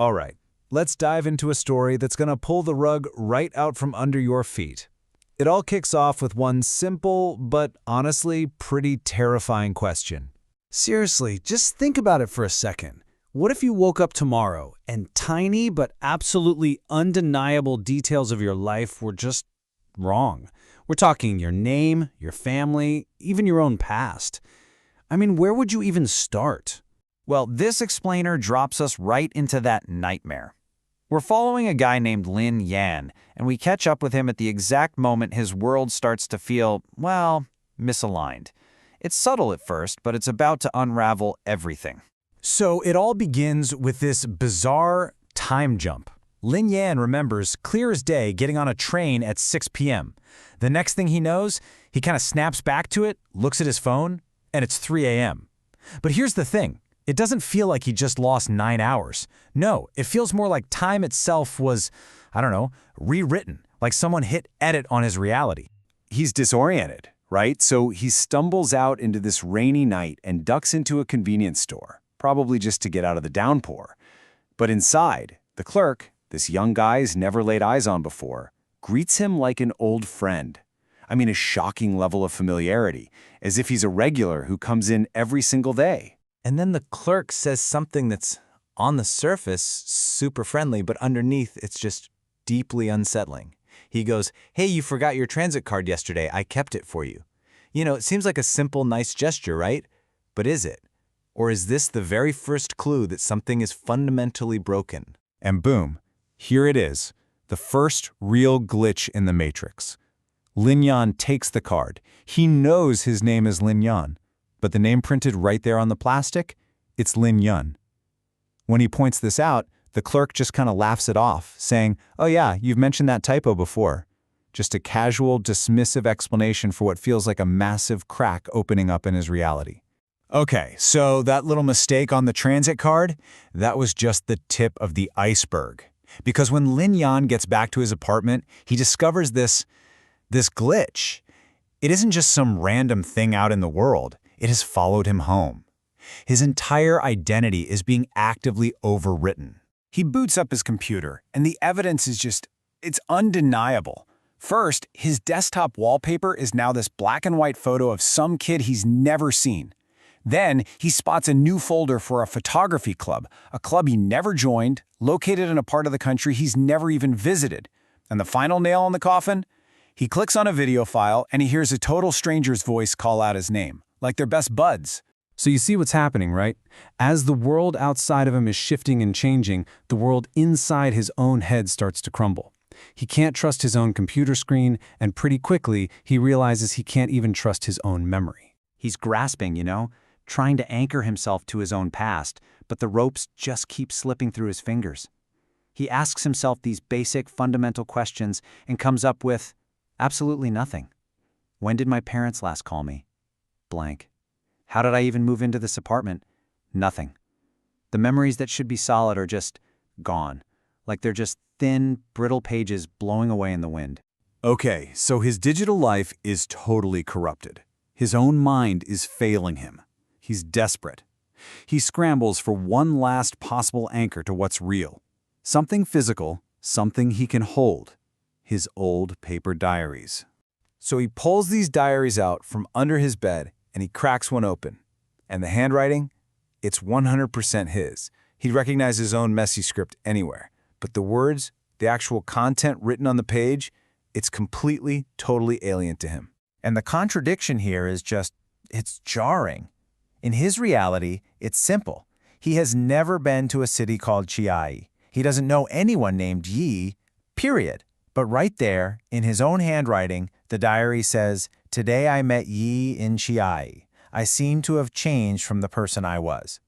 All right, let's dive into a story that's gonna pull the rug right out from under your feet. It all kicks off with one simple, but honestly pretty terrifying question. Seriously, just think about it for a second. What if you woke up tomorrow and tiny but absolutely undeniable details of your life were just wrong? We're talking your name, your family, even your own past. I mean, where would you even start? Well, this explainer drops us right into that nightmare. We're following a guy named Lin Yan, and we catch up with him at the exact moment his world starts to feel, well, misaligned. It's subtle at first, but it's about to unravel everything. So it all begins with this bizarre time jump. Lin Yan remembers clear as day getting on a train at 6 p.m. The next thing he knows, he kind of snaps back to it, looks at his phone, and it's 3 a.m. But here's the thing. It doesn't feel like he just lost 9 hours. No, it feels more like time itself was, I don't know, rewritten, like someone hit edit on his reality. He's disoriented, right? So he stumbles out into this rainy night and ducks into a convenience store, probably just to get out of the downpour. But inside, the clerk, this young guy he's never laid eyes on before, greets him like an old friend. I mean, a shocking level of familiarity, as if he's a regular who comes in every single day. And then the clerk says something that's, on the surface, super friendly, but underneath, it's just deeply unsettling. He goes, "Hey, you forgot your transit card yesterday. I kept it for you." You know, it seems like a simple, nice gesture, right? But is it? Or is this the very first clue that something is fundamentally broken? And boom, here it is, the first real glitch in the Matrix. Lin Yan takes the card. He knows his name is Lin Yan, but the name printed right there on the plastic, it's Lin Yun. When he points this out, the clerk just kind of laughs it off, saying, "Oh yeah, you've mentioned that typo before." Just a casual, dismissive explanation for what feels like a massive crack opening up in his reality. Okay, so that little mistake on the transit card, that was just the tip of the iceberg. Because when Lin Yan gets back to his apartment, he discovers this glitch. It isn't just some random thing out in the world. It has followed him home. His entire identity is being actively overwritten. He boots up his computer, and the evidence is it's undeniable. First, his desktop wallpaper is now this black and white photo of some kid he's never seen. Then, he spots a new folder for a photography club, a club he never joined, located in a part of the country he's never even visited. And the final nail in the coffin? He clicks on a video file, and he hears a total stranger's voice call out his name, like they're best buds. So you see what's happening, right? As the world outside of him is shifting and changing, the world inside his own head starts to crumble. He can't trust his own computer screen, and pretty quickly, he realizes he can't even trust his own memory. He's grasping, trying to anchor himself to his own past, but the ropes just keep slipping through his fingers. He asks himself these basic, fundamental questions and comes up with absolutely nothing. When did my parents last call me? Blank. How did I even move into this apartment? Nothing. The memories that should be solid are just gone, like they're just thin, brittle pages blowing away in the wind. Okay, so his digital life is totally corrupted. His own mind is failing him. He's desperate. He scrambles for one last possible anchor to what's real. Something physical, something he can hold. His old paper diaries. So he pulls these diaries out from under his bed and he cracks one open. And the handwriting? It's 100% his. He'd recognize his own messy script anywhere. But the words, the actual content written on the page, it's completely, totally alien to him. And the contradiction here is it's jarring. In his reality, it's simple. He has never been to a city called Chiayi. He doesn't know anyone named Yi, period. But right there, in his own handwriting, the diary says, "Today I met Yi in Chiayi. I seem to have changed from the person I was."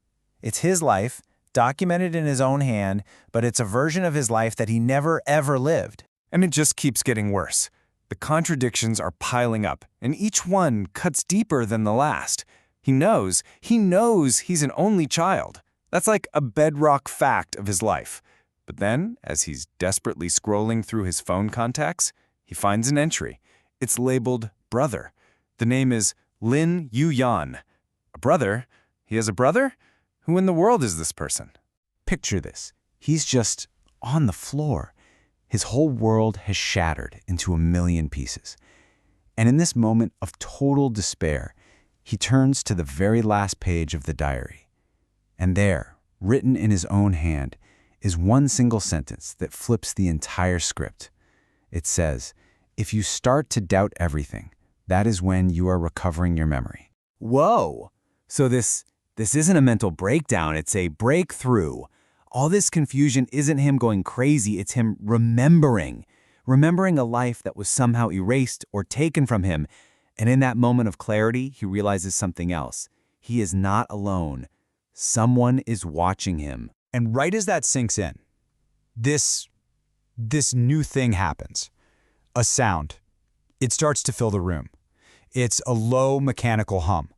It's his life, documented in his own hand, but it's a version of his life that he never ever lived. And it just keeps getting worse. The contradictions are piling up, and each one cuts deeper than the last. He knows he's an only child. That's like a bedrock fact of his life. But then, as he's desperately scrolling through his phone contacts, he finds an entry. It's labeled brother. The name is Lin Yuyan. A brother? He has a brother? Who in the world is this person? Picture this. He's just on the floor. His whole world has shattered into a million pieces. And in this moment of total despair, he turns to the very last page of the diary. And there, written in his own hand, is one single sentence that flips the entire script. It says, "If you start to doubt everything, that is when you are recovering your memory." Whoa! So this isn't a mental breakdown, it's a breakthrough. All this confusion isn't him going crazy, it's him remembering a life that was somehow erased or taken from him. And in that moment of clarity, he realizes something else. He is not alone. Someone is watching him. And right as that sinks in, this new thing happens. A sound. It starts to fill the room. It's a low mechanical hum.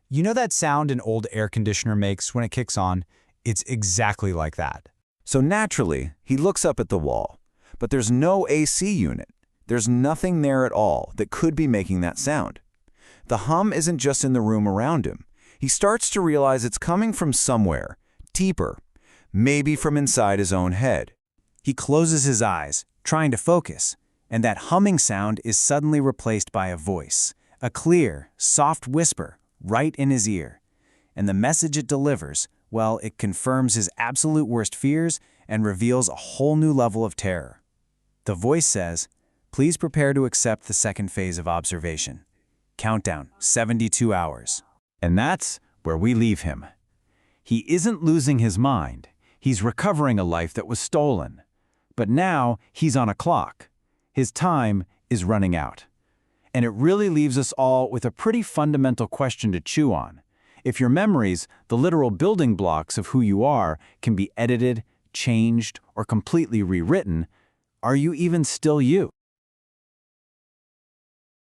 You know that sound an old air conditioner makes when it kicks on? It's exactly like that. So naturally, he looks up at the wall, but there's no AC unit. There's nothing there at all that could be making that sound. The hum isn't just in the room around him. He starts to realize it's coming from somewhere, deeper, maybe from inside his own head. He closes his eyes, trying to focus, and that humming sound is suddenly replaced by a voice, a clear, soft whisper right in his ear. And the message it delivers, well, it confirms his absolute worst fears and reveals a whole new level of terror. The voice says, "Please prepare to accept the second phase of observation. Countdown, 72 hours. And that's where we leave him. He isn't losing his mind. He's recovering a life that was stolen. But now he's on a clock. His time is running out. And it really leaves us all with a pretty fundamental question to chew on. If your memories, the literal building blocks of who you are, can be edited, changed, or completely rewritten, are you even still you?